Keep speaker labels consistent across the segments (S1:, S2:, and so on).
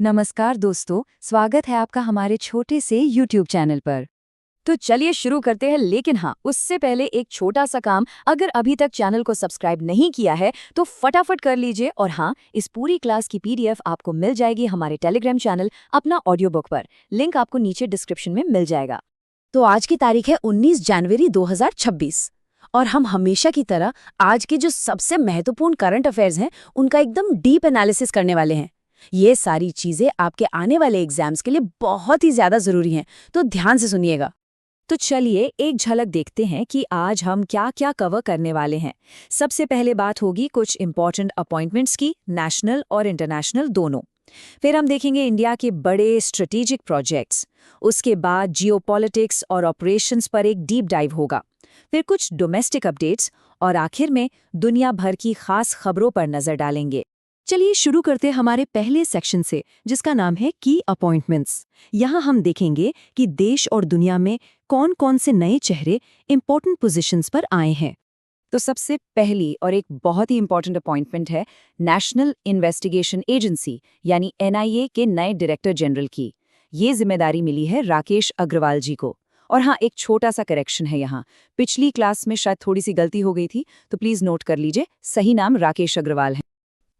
S1: नमस्कार दोस्तों, स्वागत है आपका हमारे छोटे से YouTube चैनल पर। तो चलिए शुरू करते हैं, लेकिन हाँ, उससे पहले एक छोटा सा काम। अगर अभी तक चैनल को सब्सक्राइब नहीं किया है तो फटाफट कर लीजिए। और हाँ, इस पूरी क्लास की PDF आपको मिल जाएगी हमारे टेलीग्राम चैनल अपना ऑडियो बुक पर। लिंक आपको नीचे डिस्क्रिप्शन में मिल जाएगा।
S2: तो आज की तारीख है 19 जनवरी 2026 और हम हमेशा की तरह आज के जो सबसे महत्वपूर्ण करंट अफेयर्स हैं उनका एकदम डीप एनालिसिस करने वाले हैं। ये सारी चीजें आपके आने वाले एग्जाम्स के लिए बहुत ही ज्यादा जरूरी हैं, तो ध्यान से सुनिएगा।
S1: तो चलिए एक झलक देखते हैं कि आज हम क्या क्या कवर करने वाले हैं। सबसे पहले बात होगी कुछ इंपॉर्टेंट अपॉइंटमेंट्स की, नेशनल और इंटरनेशनल दोनों। फिर हम देखेंगे इंडिया के बड़े स्ट्रेटेजिक प्रोजेक्ट्स। उसके बाद जियोपॉलिटिक्स और ऑपरेशंस पर एक डीप डाइव होगा। फिर कुछ डोमेस्टिक अपडेट्स और आखिर में दुनिया भर की खास खबरों पर नजर डालेंगे। चलिए शुरू करते हैं हमारे पहले सेक्शन से, जिसका नाम है की अपॉइंटमेंट्स। यहाँ हम देखेंगे कि देश और दुनिया में कौन कौन से नए चेहरे इंपॉर्टेंट पोजीशंस पर आए हैं। तो सबसे पहली और एक बहुत ही इंपॉर्टेंट अपॉइंटमेंट है नेशनल इन्वेस्टिगेशन एजेंसी यानी NIA के नए डायरेक्टर जनरल की। ये जिम्मेदारी मिली है राकेश अग्रवाल जी को। और हाँ, एक छोटा सा करेक्शन है यहाँ। पिछली क्लास में शायद थोड़ी सी गलती हो गई थी, तो प्लीज नोट कर लीजिए, सही नाम राकेश अग्रवाल है।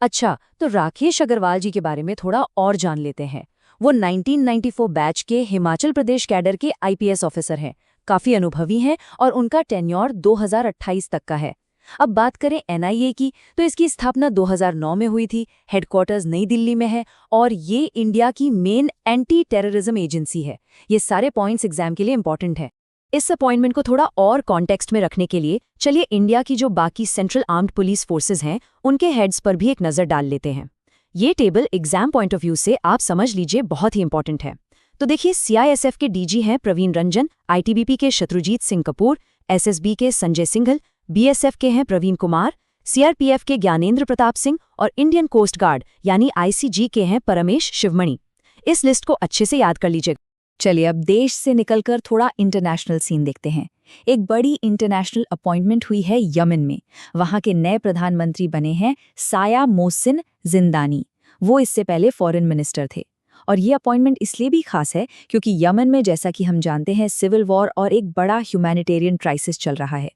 S1: अच्छा, तो राकेश अग्रवाल जी के बारे में थोड़ा और जान लेते हैं। वो 1994 बैच के हिमाचल प्रदेश कैडर के IPS ऑफिसर हैं। काफी अनुभवी हैं और उनका टेन्योर 2028 तक का है। अब बात करें NIA की, तो इसकी स्थापना 2009 में हुई थी। हेडक्वार्टर्स नई दिल्ली में है और ये इंडिया की मेन एंटी टेररिज्म एजेंसी है। ये सारे पॉइंट्स एग्जाम के लिए इंपॉर्टेंट है। इस अपॉइंटमेंट को थोड़ा और कॉन्टेक्स्ट में रखने के लिए चलिए इंडिया की जो बाकी सेंट्रल आर्म्ड पुलिस फोर्सेज हैं उनके हेड्स पर भी एक नजर डाल लेते हैं। ये table exam point of view से आप समझ लीजिए बहुत ही इंपॉर्टेंट है। तो देखिए, CISF के DG हैं प्रवीण रंजन, ITBP के शत्रुजीत सिंह कपूर, SSB के संजय सिंघल, BSF के हैं प्रवीण कुमार, CRPF के ज्ञानेंद्र प्रताप सिंह और इंडियन कोस्ट गार्ड यानी ICG के हैं परमेश शिवमणि। इस लिस्ट को अच्छे से याद कर लीजिए। चलिए अब देश से निकलकर थोड़ा इंटरनेशनल सीन देखते हैं। एक बड़ी इंटरनेशनल अपॉइंटमेंट हुई है यमन में। वहां के नए प्रधानमंत्री बने हैं साया मोहसिन जिंदानी। वो इससे पहले फॉरेन मिनिस्टर थे। और ये अपॉइंटमेंट इसलिए भी खास है क्योंकि यमन में, जैसा कि हम जानते हैं, सिविल वॉर और एक बड़ा ह्यूमैनिटेरियन क्राइसिस चल रहा है।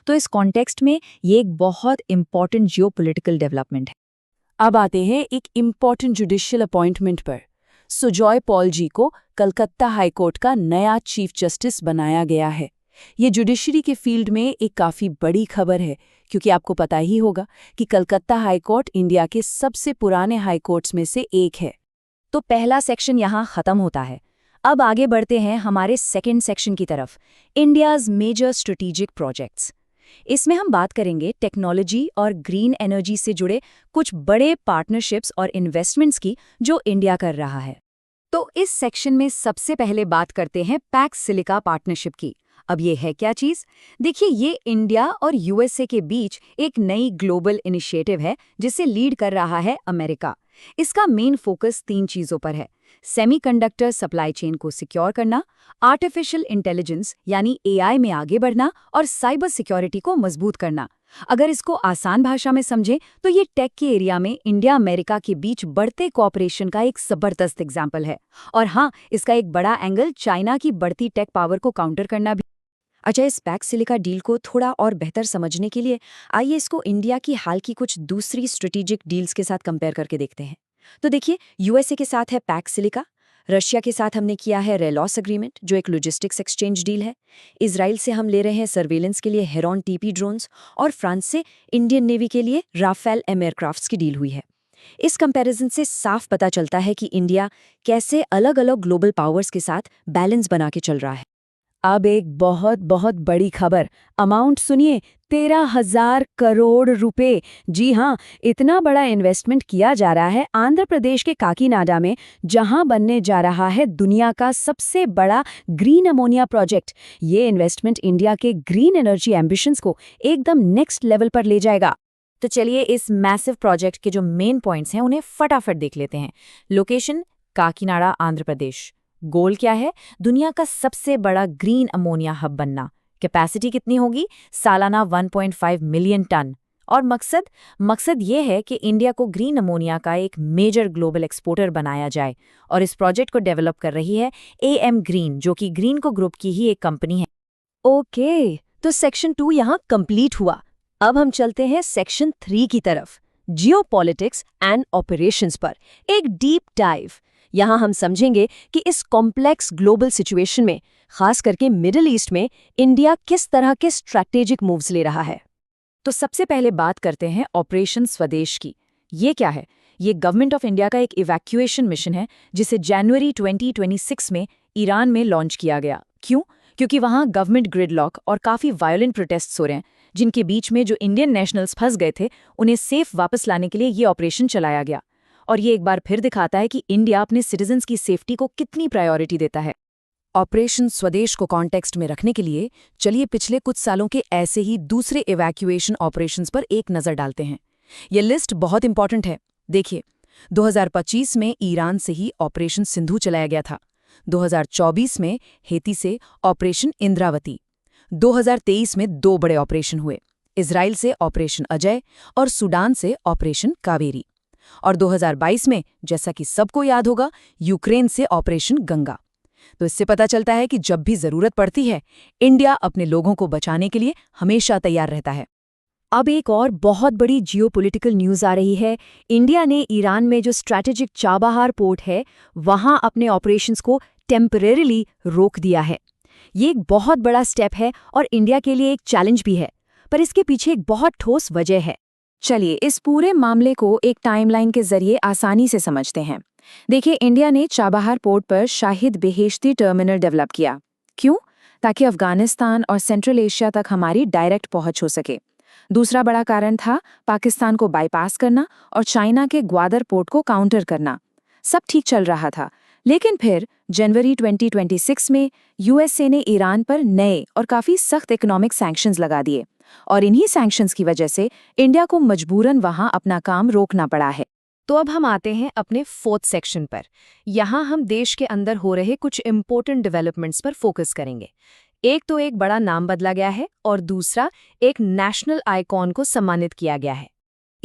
S1: तो इस कॉन्टेक्स्ट में ये एक बहुत इंपॉर्टेंट जियोपॉलिटिकल डेवलपमेंट है।
S2: अब आते हैं एक इम्पॉर्टेंट जुडिशियल अपॉइंटमेंट पर। सुजॉय पॉल जी को कलकत्ता हाईकोर्ट का नया चीफ जस्टिस बनाया गया है। ये जुडिशरी के फील्ड में एक काफी बड़ी खबर है, क्योंकि आपको पता ही होगा कि कलकत्ता हाईकोर्ट इंडिया के सबसे पुराने हाईकोर्ट्स में से एक है।
S1: तो पहला सेक्शन यहाँ खत्म होता है। अब आगे बढ़ते हैं हमारे सेकंड सेक्शन की तरफ, इंडियाज मेजर स्ट्रेटेजिक प्रोजेक्ट्स। इसमें हम बात करेंगे टेक्नोलॉजी और ग्रीन एनर्जी से जुड़े कुछ बड़े पार्टनरशिप्स और इन्वेस्टमेंट्स की जो इंडिया कर रहा है। तो इस सेक्शन में सबसे पहले बात करते हैं पैक्स सिलिका पार्टनरशिप की। अब ये है क्या चीज? देखिए, ये इंडिया और USA के बीच एक नई ग्लोबल इनिशिएटिव है जिसे लीड कर रहा है अमेरिका। इसका मेन फोकस 3 चीजों पर है: सेमीकंडक्टर सप्लाई चेन को सिक्योर करना, आर्टिफिशियल इंटेलिजेंस यानी AI में आगे बढ़ना और साइबर सिक्योरिटी को मजबूत करना। अगर इसको आसान भाषा में समझें तो ये टेक के एरिया में इंडिया अमेरिका के बीच बढ़ते कोऑपरेशन का एक जबरदस्त एग्जाम्पल है। और हाँ, इसका एक बड़ा एंगल चाइना की बढ़ती टेक पावर को काउंटर करना भी। अच्छा, इस पैक्स सिलिका डील को थोड़ा और बेहतर समझने के लिए आइए इसको इंडिया की हाल की कुछ दूसरी स्ट्रेटेजिक डील्स के साथ कंपेयर करके देखते हैं। तो देखिए, USA के साथ है पैक्स सिलिका, रशिया के साथ हमने किया है रेलॉस एग्रीमेंट जो एक लॉजिस्टिक्स एक्सचेंज डील है, इजराइल से हम ले रहे हैं सर्वेलेंस के लिए हेरॉन TP ड्रोन्स और फ्रांस से इंडियन नेवी के लिए राफेल M एयरक्राफ्ट्स की डील हुई है। इस कंपैरिजन से साफ पता चलता है कि इंडिया कैसे अलग अलग ग्लोबल पावर्स के साथ बैलेंस बना के चल रहा है।
S2: अब एक बहुत बहुत बड़ी खबर, अमाउंट सुनिए, 13,000 करोड़ रुपए। जी हाँ, इतना बड़ा इन्वेस्टमेंट किया जा रहा है आंध्र प्रदेश के काकीनाडा में, जहां बनने जा रहा है दुनिया का सबसे बड़ा ग्रीन अमोनिया प्रोजेक्ट। ये इन्वेस्टमेंट इंडिया के ग्रीन एनर्जी एम्बिशंस को एकदम नेक्स्ट लेवल पर ले जाएगा।
S1: तो चलिए इस मैसिव प्रोजेक्ट के जो मेन पॉइंट्स हैं उन्हें फटाफट देख लेते हैं। लोकेशन काकीनाडा, आंध्र प्रदेश। गोल क्या है? दुनिया का सबसे बड़ा ग्रीन अमोनिया हब बनना। कैपेसिटी कितनी होगी? सालाना 1.5 मिलियन टन। और मकसद ये है कि इंडिया को ग्रीन अमोनिया का एक मेजर ग्लोबल एक्सपोर्टर बनाया जाए, और इस प्रोजेक्ट को डेवलप कर रही है AM ग्रीन, जो कि ग्रीनको ग्रुप की ही एक कंपनी है।
S2: ओके, तो सेक्शन 2 यहाँ कंप्लीट हुआ। अब हम चलते हैं सेक्शन 3 की तरफ, जियोपॉलिटिक्स एंड ऑपरेशंस पर एक डीप डाइव। यहाँ हम समझेंगे कि इस कॉम्प्लेक्स ग्लोबल सिचुएशन में, खास करके मिडिल ईस्ट में, इंडिया किस तरह के स्ट्रैटेजिक मूव्स ले रहा है।
S1: तो सबसे पहले बात करते हैं ऑपरेशन स्वदेश की। ये क्या है? ये गवर्नमेंट ऑफ इंडिया का एक इवैक्यूएशन मिशन है, जिसे जनवरी 2026 में ईरान में लॉन्च किया गया। क्यों? क्योंकि वहाँ गवर्नमेंट ग्रिडलॉक और काफ़ी वायलेंट प्रोटेस्ट्स हो रहे हैं, जिनके बीच में जो इंडियन नेशनल्स फंस गए थे, उन्हें सेफ वापस लाने के लिए ये ऑपरेशन चलाया गया। और ये एक बार फिर दिखाता है कि इंडिया अपने सिटीजन्स की सेफ्टी को कितनी प्रायोरिटी देता है।
S2: ऑपरेशन स्वदेश को कॉन्टेक्स्ट में रखने के लिए चलिए पिछले कुछ सालों के ऐसे ही दूसरे इवैक्यूएशन ऑपरेशंस पर एक नज़र डालते हैं। ये लिस्ट बहुत इंपॉर्टेंट है। देखिए, 2025 में ईरान से ही ऑपरेशन सिंधु चलाया गया था, 2024 में हेती से ऑपरेशन इंद्रावती, 2023 में 2 बड़े ऑपरेशन हुए, इजराइल से ऑपरेशन अजय और सूडान से ऑपरेशन कावेरी, और 2022 में, जैसा कि सबको याद होगा, यूक्रेन से ऑपरेशन गंगा। तो इससे पता चलता है कि जब भी जरूरत पड़ती है, इंडिया अपने लोगों को बचाने के लिए हमेशा तैयार रहता है। अब एक और बहुत बड़ी जियोपॉलिटिकल न्यूज़ आ रही है। इंडिया ने ईरान में जो स्ट्रैटेजिक चाबहार पोर्ट है, वहां अपने ऑपरेशंस को टेम्परेरीली रोक दिया है। ये एक बहुत बड़ा स्टेप है और इंडिया के लिए एक चैलेंज भी है, पर इसके पीछे एक बहुत ठोस वजह है। चलिए इस पूरे मामले को एक टाइमलाइन के जरिए आसानी से समझते हैं। देखिए, इंडिया ने चाबहार पोर्ट पर शाहिद बेहेश्ती टर्मिनल डेवलप किया। क्यों? ताकि अफगानिस्तान और सेंट्रल एशिया तक हमारी डायरेक्ट पहुंच हो सके। दूसरा बड़ा कारण था पाकिस्तान को बाईपास करना और चाइना के ग्वादर पोर्ट को काउंटर करना। सब ठीक चल रहा था, लेकिन फिर जनवरी 2026 में यूएसए ने ईरान पर नए और काफ़ी सख्त इकोनॉमिक सैंक्शंस लगा दिए, और इन्हीं सैंक्शंस की वजह से इंडिया को मजबूरन वहां अपना काम रोकना पड़ा है। तो अब हम आते हैं अपने 4th सेक्शन पर। यहाँ हम देश के अंदर हो रहे कुछ इम्पोर्टेंट डेवलपमेंट्स पर फोकस करेंगे। एक तो एक बड़ा नाम बदला गया है, और दूसरा एक नेशनल आइकॉन को सम्मानित किया गया है।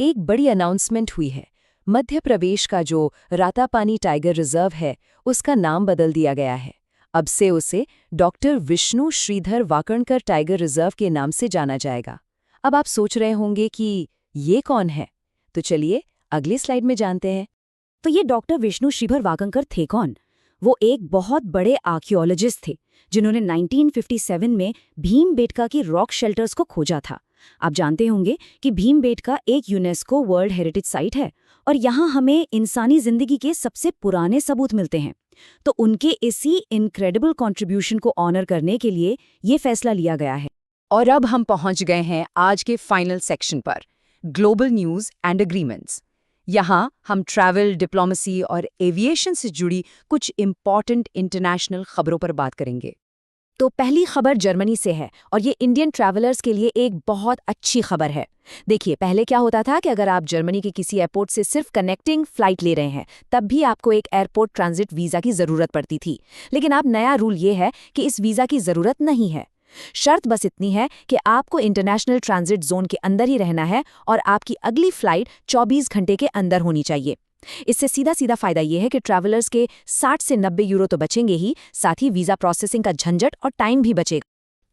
S2: एक बड़ी अनाउंसमेंट हुई है। मध्य प्रदेश का जो रातापानी टाइगर रिजर्व है, उसका नाम बदल दिया गया है। अब से उसे doctor Vishnu Shridhar Wakankar tiger reserve के नाम से जाना जाएगा। अब आप सोच रहे होंगे कि ये कौन है, तो चलिए अगली स्लाइड में जानते हैं। तो ये डॉक्टर विष्णु श्रीधर वाकणकर थे कौन? वो एक बहुत बड़े आर्कियोलॉजिस्ट थे, जिन्होंने 1957 में भीमबेटका की रॉक शेल्टर्स को खोजा था। आप जानते होंगे कि भीमबेटका एक यूनेस्को वर्ल्ड हेरिटेज साइट है, और यहाँ हमें इंसानी जिंदगी के सबसे पुराने सबूत मिलते हैं। तो उनके इसी इनक्रेडिबल कंट्रीब्यूशन को ऑनर करने के लिए ये फैसला लिया गया है। और अब हम पहुंच गए हैं आज के फाइनल सेक्शन पर, ग्लोबल न्यूज़ एंड एग्रीमेंट्स। यहाँ हम ट्रैवल, डिप्लोमेसी और एविएशन से जुड़ी कुछ इम्पॉर्टेंट इंटरनेशनल खबरों पर बात करेंगे। तो पहली खबर जर्मनी से है, और ये इंडियन ट्रैवलर्स के लिए एक बहुत अच्छी खबर है। देखिए, पहले क्या होता था कि अगर आप जर्मनी के किसी एयरपोर्ट से सिर्फ कनेक्टिंग फ्लाइट ले रहे हैं, तब भी आपको एक एयरपोर्ट ट्रांजिट वीज़ा की ज़रूरत पड़ती थी। लेकिन अब नया रूल ये है कि इस वीज़ा की ज़रूरत नहीं है। शर्त बस इतनी है कि आपको इंटरनेशनल ट्रांजिट जोन के अंदर ही रहना है, और आपकी अगली फ्लाइट 24 घंटे के अंदर होनी चाहिए। इससे सीधा फायदा ये है कि ट्रैवलर्स के 60 से 90 यूरो तो बचेंगे ही, साथ ही वीज़ा प्रोसेसिंग का झंझट और टाइम भी बचेगा।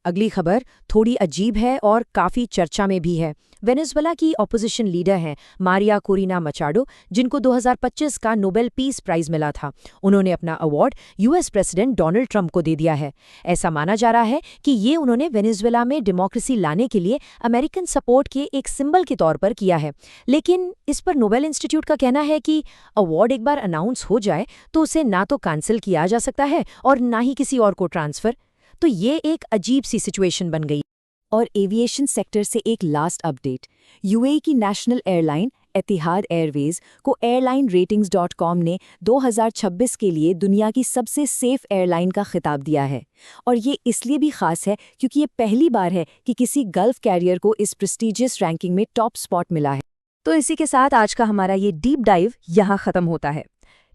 S2: अगली खबर थोड़ी अजीब है और काफ़ी चर्चा में भी है। वेनेजुएला की ऑपोजिशन लीडर हैं मारिया कोरिना मचाडो, जिनको 2025 का नोबेल पीस प्राइज़ मिला था। उन्होंने अपना award US president Donald Trump को दे दिया है। ऐसा माना जा रहा है कि ये उन्होंने वेनेजुएला में डेमोक्रेसी लाने के लिए अमेरिकन सपोर्ट के एक सिंबल के तौर पर किया है। लेकिन इस पर नोबेल इंस्टीट्यूट का कहना है कि अवार्ड एक बार अनाउंस हो जाए तो उसे ना तो कैंसिल किया जा सकता है और ना ही किसी और को ट्रांसफ़र। तो ये एक अजीब सी सिचुएशन बन गई। और एविएशन सेक्टर से एक लास्ट अपडेट। यूएई की नेशनल एयरलाइन एतिहाद एयरवेज को airlineratings.com ने 2026 के लिए दुनिया की सबसे सेफ एयरलाइन का खिताब दिया है। और ये इसलिए भी खास है क्योंकि ये पहली बार है कि किसी गल्फ कैरियर को इस प्रेस्टीजियस रैंकिंग में टॉप स्पॉट मिला है। तो इसी के साथ आज का हमारा ये डीप डाइव यहाँ ख़त्म होता है।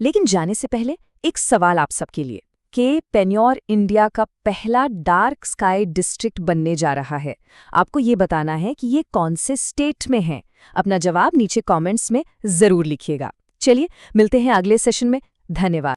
S2: लेकिन जाने से पहले एक सवाल आप सबके लिए। के पेन्योर इंडिया का पहला डार्क स्काई डिस्ट्रिक्ट बनने जा रहा है। आपको ये बताना है कि ये कौन से स्टेट में है। अपना जवाब नीचे कमेंट्स में ज़रूर लिखिएगा। चलिए मिलते हैं अगले सेशन में। धन्यवाद।